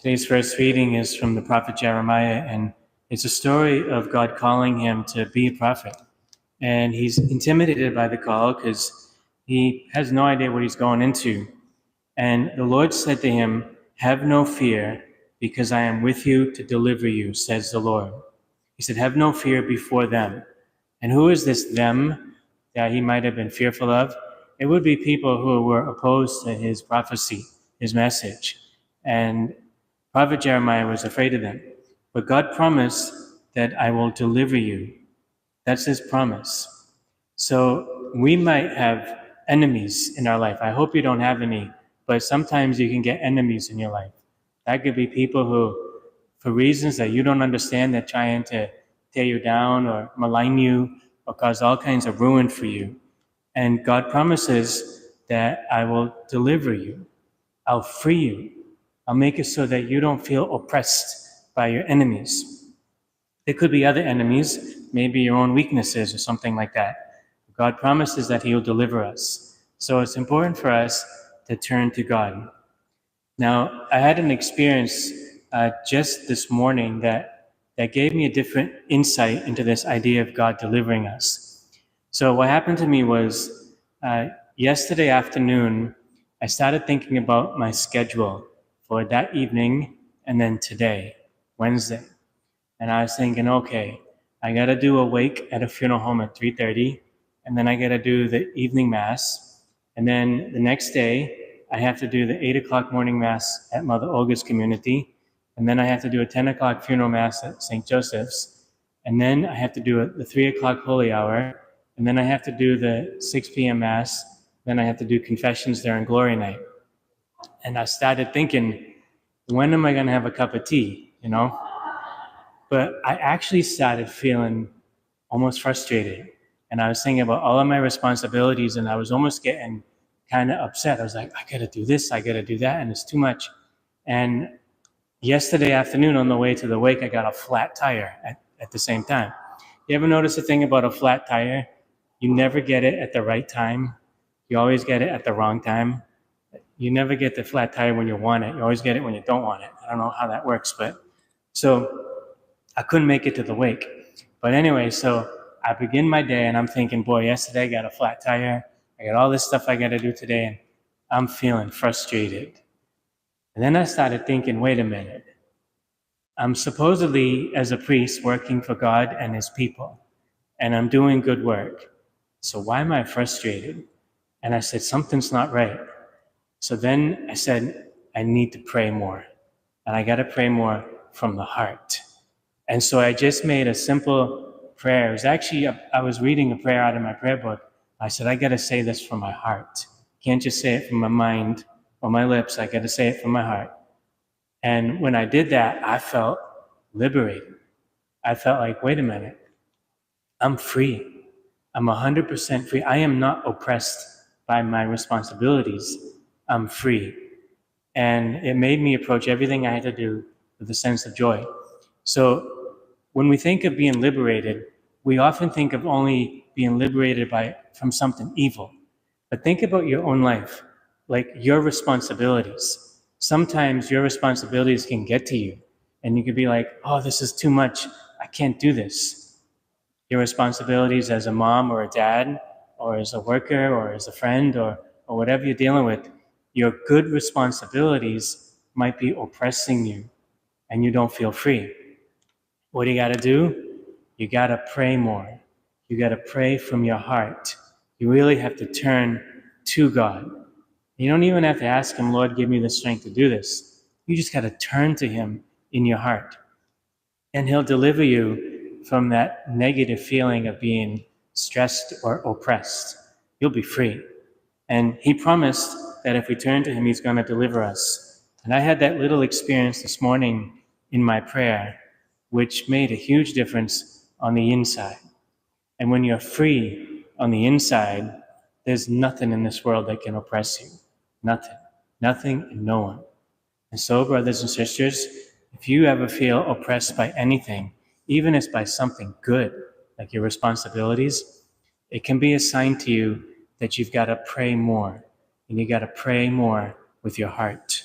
Today's first reading is from the prophet Jeremiah, and it's a story of God calling him to be a prophet. And he's intimidated by the call because he has no idea what he's going into. And the Lord said to him, "Have no fear, because I am with you to deliver you," says the Lord. He said, "Have no fear before them." And who is this them that he might have been fearful of? It would be people who were opposed to his prophecy, his message. And Prophet Jeremiah was afraid of them. But God promised that I will deliver you. That's his promise. So we might have enemies in our life. I hope you don't have any, but sometimes you can get enemies in your life. That could be people who, for reasons that you don't understand, they're trying to tear you down or malign you or cause all kinds of ruin for you. And God promises that I will deliver you. I'll free you. I'll make it so that you don't feel oppressed by your enemies. There could be other enemies, maybe your own weaknesses or something like that. God promises that He will deliver us. So it's important for us to turn to God. Now, I had an experience just this morning that gave me a different insight into this idea of God delivering us. So what happened to me was yesterday afternoon, I started thinking about my schedule for that evening and then today, Wednesday. And I was thinking, okay, I got to do a wake at a funeral home at 3:30, and then I got to do the evening mass. And then the next day, I have to do the 8 o'clock morning mass at Mother Olga's community. And then I have to do a 10 o'clock funeral mass at St. Joseph's. And then I have to do the 3 o'clock holy hour. And then I have to do the 6 p.m. mass. Then I have to do confessions during glory night. And I started thinking, when am I going to have a cup of tea, But I actually started feeling almost frustrated. And I was thinking about all of my responsibilities, and I was almost getting kind of upset. I was like, I got to do this, I got to do that, and it's too much. And yesterday afternoon on the way to the wake, I got a flat tire at the same time. You ever notice the thing about a flat tire? You never get it at the right time. You always get it at the wrong time. You never get the flat tire when you want it. You always get it when you don't want it. I don't know how that works, but so I couldn't make it to the wake. But anyway, so I begin my day and I'm thinking, boy, yesterday I got a flat tire. I got all this stuff I got to do today, and I'm feeling frustrated. And then I started thinking, wait a minute. I'm supposedly, as a priest, working for God and His people, and I'm doing good work. So why am I frustrated? And I said, something's not right. So then I said, I need to pray more. And I got to pray more from the heart. And so I just made a simple prayer. It was actually, I was reading a prayer out of my prayer book. I said, I got to say this from my heart. Can't just say it from my mind or my lips. I got to say it from my heart. And when I did that, I felt liberated. I felt like, wait a minute, I'm free. I'm 100% free. I am not oppressed by my responsibilities. I'm free. And it made me approach everything I had to do with a sense of joy. So when we think of being liberated, we often think of only being liberated from something evil. But think about your own life, like your responsibilities. Sometimes your responsibilities can get to you, and you could be like, oh, this is too much. I can't do this. Your responsibilities as a mom or a dad, or as a worker, or as a friend, or whatever you're dealing with, your good responsibilities might be oppressing you, and you don't feel free. What do you got to do? You got to pray more. You got to pray from your heart. You really have to turn to God. You don't even have to ask Him, Lord, give me the strength to do this. You just got to turn to Him in your heart. And He'll deliver you from that negative feeling of being stressed or oppressed. You'll be free. And He promised that if we turn to Him, He's going to deliver us. And I had that little experience this morning in my prayer, which made a huge difference on the inside. And when you're free on the inside, there's nothing in this world that can oppress you. Nothing. Nothing and no one. And so, brothers and sisters, if you ever feel oppressed by anything, even if by something good, like your responsibilities, it can be a sign to you that you've got to pray more. And you got to pray more with your heart.